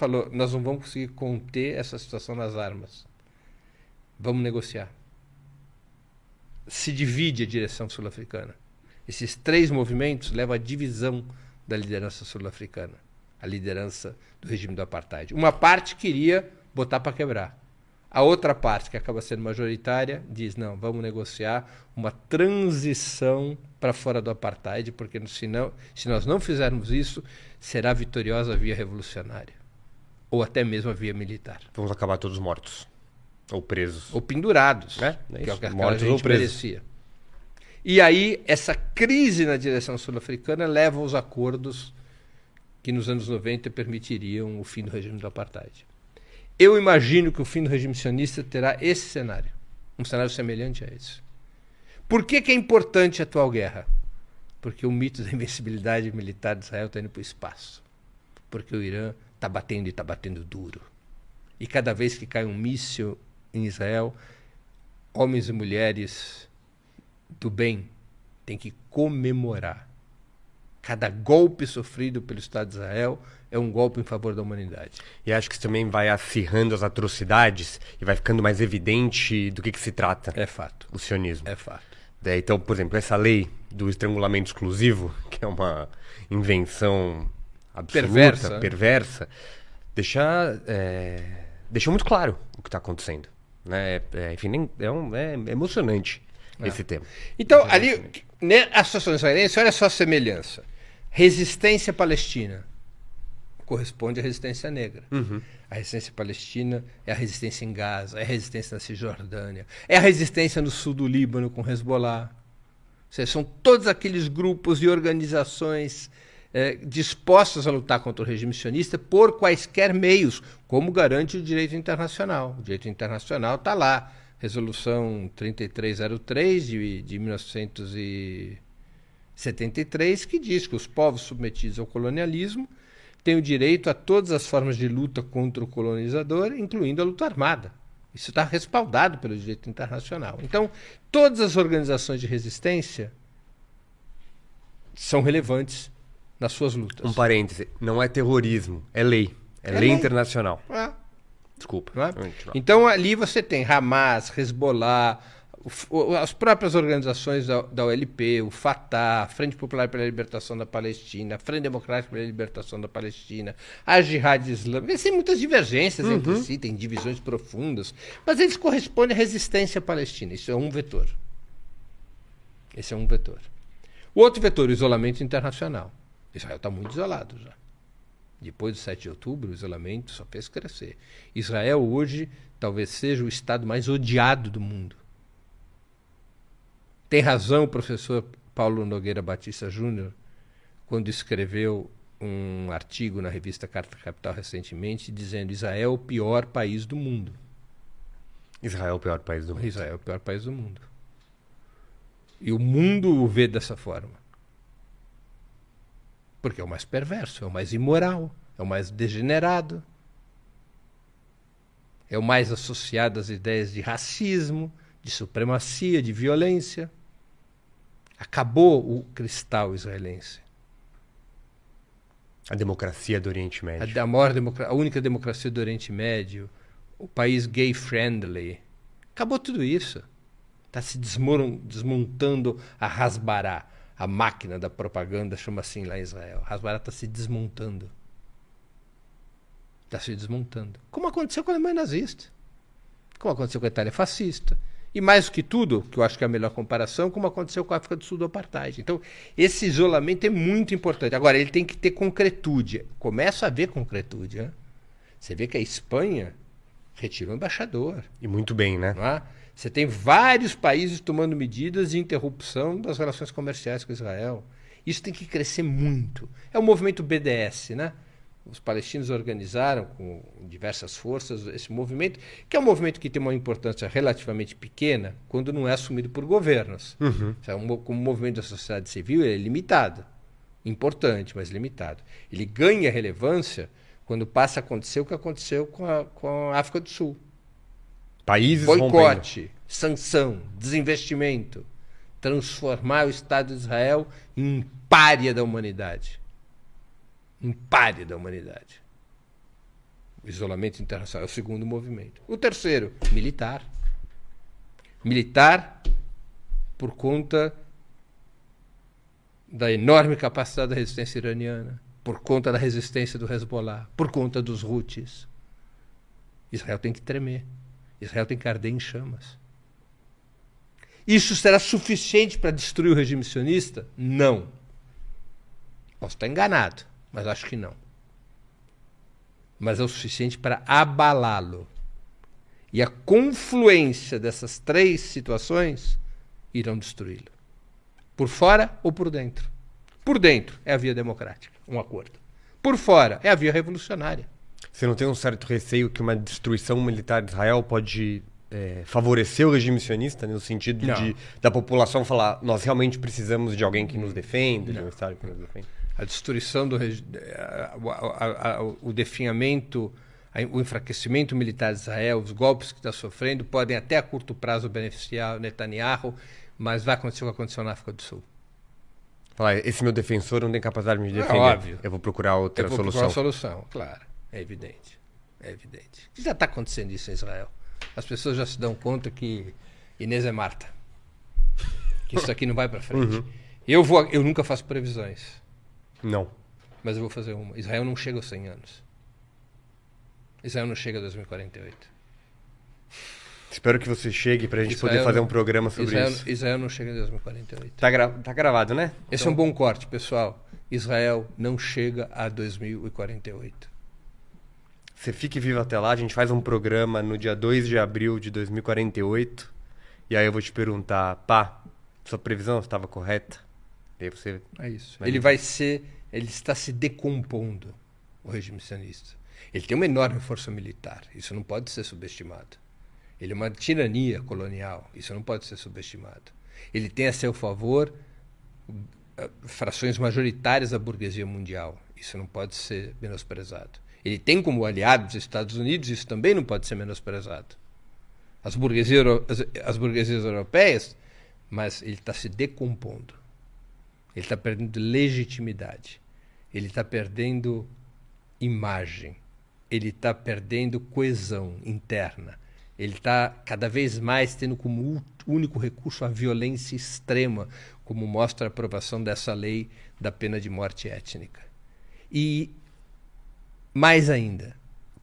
falou, nós não vamos conseguir conter essa situação nas armas. Vamos negociar. Se divide a direção sul-africana. Esses 3 movimentos levam à divisão da liderança sul-africana, a liderança do regime do apartheid. Uma parte queria botar para quebrar. A outra parte, que acaba sendo majoritária, diz, não, vamos negociar uma transição para fora do apartheid, porque senão, se nós não fizermos isso, será vitoriosa a via revolucionária. Ou até mesmo a via militar. Vamos acabar todos mortos. Ou presos. Ou pendurados, que é o que mortos a gente merecia. E aí, essa crise na direção sul-africana leva aos acordos que nos anos 90 permitiriam o fim do regime do apartheid. Eu imagino que o fim do regime sionista terá esse cenário, um cenário semelhante a esse. Por que é importante a atual guerra? Porque o mito da invencibilidade militar de Israel está indo para o espaço. Porque o Irã está batendo e está batendo duro. E cada vez que cai um míssil em Israel, homens e mulheres do bem têm que comemorar. Cada golpe sofrido pelo Estado de Israel é um golpe em favor da humanidade. E acho que isso também vai acirrando as atrocidades e vai ficando mais evidente do que se trata. É fato. O sionismo. É fato. Então, por exemplo, essa lei do estrangulamento exclusivo, que é uma invenção absoluta, perversa, deixou muito claro o que está acontecendo. Né? Enfim, é emocionante esse tema. Então, ali, a situação israelense, olha só a semelhança. Resistência palestina corresponde à resistência negra. Uhum. A resistência palestina é a resistência em Gaza, é a resistência na Cisjordânia, é a resistência no sul do Líbano com Hezbollah. Ou seja, são todos aqueles grupos e organizações dispostas a lutar contra o regime sionista por quaisquer meios, como garante o direito internacional. O direito internacional está lá. Resolução 3303 de 1973, que diz que os povos submetidos ao colonialismo têm o direito a todas as formas de luta contra o colonizador, incluindo a luta armada. Isso está respaldado pelo direito internacional. Então, todas as organizações de resistência são relevantes nas suas lutas. Um parêntese, não é terrorismo, é lei. É lei internacional. Desculpa. Não é? Então, ali você tem Hamas, Hezbollah, as próprias organizações da OLP, o Fatah, a Frente Popular pela Libertação da Palestina, a Frente Democrática pela Libertação da Palestina, a Jihad Islâmica. Tem muitas divergências entre si, tem divisões profundas, mas eles correspondem à resistência palestina. Isso é um vetor. Esse é um vetor. O outro vetor, o isolamento internacional. Israel está muito isolado já. Depois do 7 de outubro, o isolamento só fez crescer. Israel hoje talvez seja o estado mais odiado do mundo. Tem razão o professor Paulo Nogueira Batista Júnior quando escreveu um artigo na revista Carta Capital recentemente dizendo Israel é o pior país do mundo. Israel é o pior país do mundo. Israel é o pior país do mundo. E o mundo o vê dessa forma. Porque é o mais perverso, é o mais imoral, é o mais degenerado, é o mais associado às ideias de racismo, de supremacia, de violência. Acabou o cristal israelense. A democracia do Oriente Médio. A única democracia do Oriente Médio, o país gay-friendly. Acabou tudo isso. Está se desmontando a Hasbará. A máquina da propaganda chama assim lá em Israel. Hasbará está se desmontando. Está se desmontando. Como aconteceu com a Alemanha nazista. Como aconteceu com a Itália fascista. E mais do que tudo, que eu acho que é a melhor comparação, como aconteceu com a África do Sul do apartheid. Então, esse isolamento é muito importante. Agora, ele tem que ter concretude. Começa a haver concretude. Né? Você vê que a Espanha retirou o embaixador. E muito bem, né? Não é? Você tem vários países tomando medidas de interrupção das relações comerciais com Israel. Isso tem que crescer muito. É o movimento BDS, né? Os palestinos organizaram com diversas forças esse movimento, que é um movimento que tem uma importância relativamente pequena quando não é assumido por governos. Como movimento da sociedade civil, ele é limitado. Importante, mas limitado. Ele ganha relevância quando passa a acontecer o que aconteceu com a África do Sul. Países boicote, rompendo. sanção, desinvestimento, transformar o Estado de Israel em um pária da humanidade. Um pária da humanidade. isolamento internacional é o segundo movimento. O terceiro, militar. Militar por conta da enorme capacidade da resistência iraniana, por conta da resistência do Hezbollah, por conta dos Houthis. Israel tem que tremer. Israel tem que arder em chamas. Isso será suficiente para destruir o regime sionista? Não. Posso estar enganado, mas acho que não. Mas é o suficiente para abalá-lo. E a confluência dessas três situações irão destruí-lo. Por fora ou por dentro. Por dentro é a via democrática, um acordo. Por fora é a via revolucionária. Você não tem um certo receio que uma destruição militar de Israel pode favorecer o regime sionista, no sentido da população falar, nós realmente precisamos de alguém que nos defenda, de um Estado que nos defenda? A destruição do o definhamento, o enfraquecimento militar de Israel, os golpes que está sofrendo, podem até a curto prazo beneficiar o Netanyahu, mas vai acontecer o que aconteceu na África do Sul. Esse meu defensor não tem capacidade de me defender. É óbvio. Eu vou procurar outra solução. Procurar uma solução, claro. É evidente. É evidente. Já está acontecendo isso em Israel. As pessoas já se dão conta que Inês é Marta. Que isso aqui não vai para frente. Uhum. Eu nunca faço previsões. Não. Mas eu vou fazer uma. Israel não chega aos 100 anos. Israel não chega a 2048. Espero que você chegue para a gente poder fazer um programa sobre isso. Israel não chega em 2048. Tá gravado, né? Esse é um bom corte, pessoal. Israel não chega a 2048. Você fique vivo até lá. A gente faz um programa no dia 2 de abril de 2048. E aí eu vou te perguntar, sua previsão estava correta? E aí você... É isso. Ele está se decompondo, o regime sionista. Ele tem uma enorme força militar. Isso não pode ser subestimado. Ele é uma tirania colonial. Isso não pode ser subestimado. Ele tem a seu favor frações majoritárias da burguesia mundial. Isso não pode ser menosprezado. Ele tem como aliado os Estados Unidos. Isso também não pode ser menosprezado. As burguesias europeias, mas ele está se decompondo. Ele está perdendo legitimidade. Ele está perdendo imagem. Ele está perdendo coesão interna. Ele está cada vez mais tendo como único recurso a violência extrema, como mostra a aprovação dessa lei da pena de morte étnica. E, mais ainda,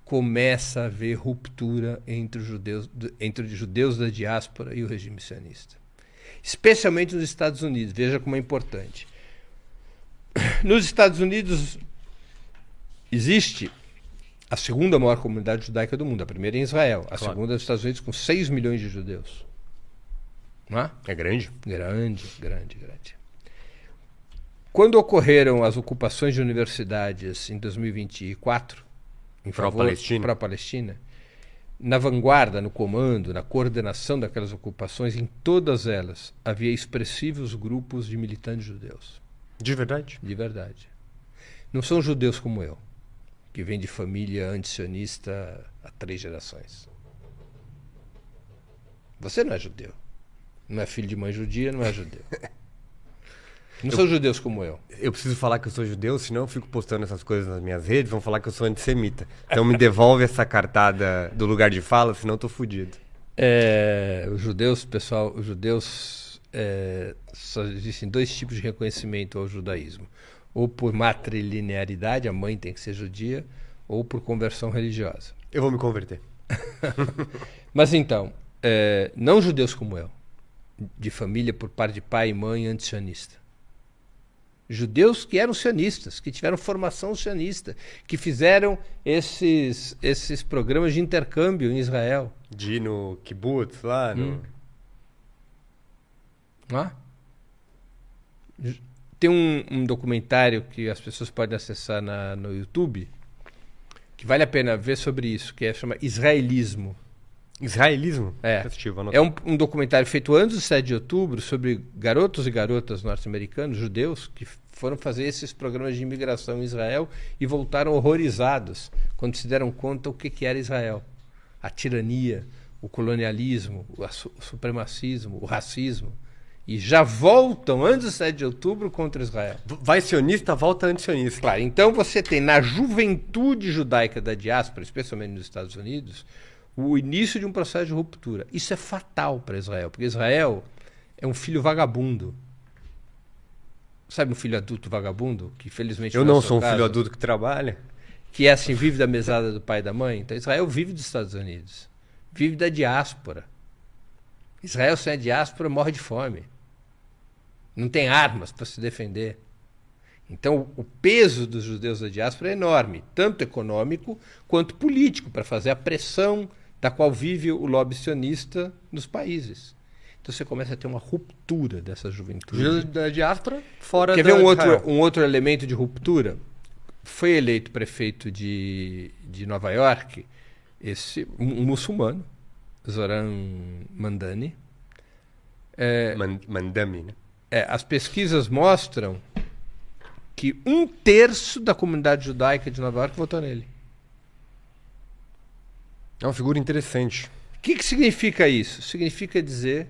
começa a haver ruptura entre os judeus da diáspora e o regime sionista. Especialmente nos Estados Unidos. Veja como é importante. Nos Estados Unidos existe a segunda maior comunidade judaica do mundo. A primeira é em Israel. A segunda é nos Estados Unidos, com 6 milhões de judeus. Não é? É grande? Grande. Quando ocorreram as ocupações de universidades em 2024, em favor da Palestina, na vanguarda, no comando, na coordenação daquelas ocupações, em todas elas, havia expressivos grupos de militantes judeus. De verdade? De verdade. Não são judeus como eu, que vem de família antisionista há 3 gerações. Você não é judeu. Não é filho de mãe judia, não é judeu. Não são judeus como eu. Eu preciso falar que eu sou judeu, senão eu fico postando essas coisas nas minhas redes, vão falar que eu sou antissemita. Então me devolve essa cartada do lugar de fala, senão eu tô fudido. Os judeus, pessoal, só existem 2 tipos de reconhecimento ao judaísmo. Ou por matrilinearidade, a mãe tem que ser judia, ou por conversão religiosa. Eu vou me converter. Mas então, não judeus como eu, de família por parte de pai e mãe antisionista. Judeus que eram sionistas, que tiveram formação sionista, que fizeram esses programas de intercâmbio em Israel. De ir no kibbutz lá, Tem um documentário que as pessoas podem acessar no YouTube, que vale a pena ver sobre isso, que chama Israelismo. Israelismo? É um documentário feito antes do 7 de outubro sobre garotos e garotas norte-americanos, judeus, que foram fazer esses programas de imigração em Israel e voltaram horrorizados quando se deram conta o que era Israel. A tirania, o colonialismo, o supremacismo, o racismo. E já voltam antes do 7 de outubro contra Israel. Vai sionista, volta anti-sionista. Claro, então você tem na juventude judaica da diáspora, especialmente nos Estados Unidos, o início de um processo de ruptura. Isso é fatal para Israel, porque Israel é um filho vagabundo. Sabe um filho adulto vagabundo? Que felizmente Eu não é não o seu sou um caso, filho adulto que trabalha. que é assim, vive da mesada do pai e da mãe. Então Israel vive dos Estados Unidos. Vive da diáspora. Israel sem a diáspora morre de fome. Não tem armas para se defender. Então, o peso dos judeus da diáspora é enorme, tanto econômico quanto político, para fazer a pressão da qual vive o lobby sionista nos países. Então, você começa a ter uma ruptura dessa juventude. Judeus da diáspora, fora Quer da ver Israel. um outro elemento de ruptura? Foi eleito prefeito de Nova York um muçulmano, Zoran Mandani. Mandami, né? As pesquisas mostram que 1/3 da comunidade judaica de Nova York votou nele. É uma figura interessante. O que significa isso? Significa dizer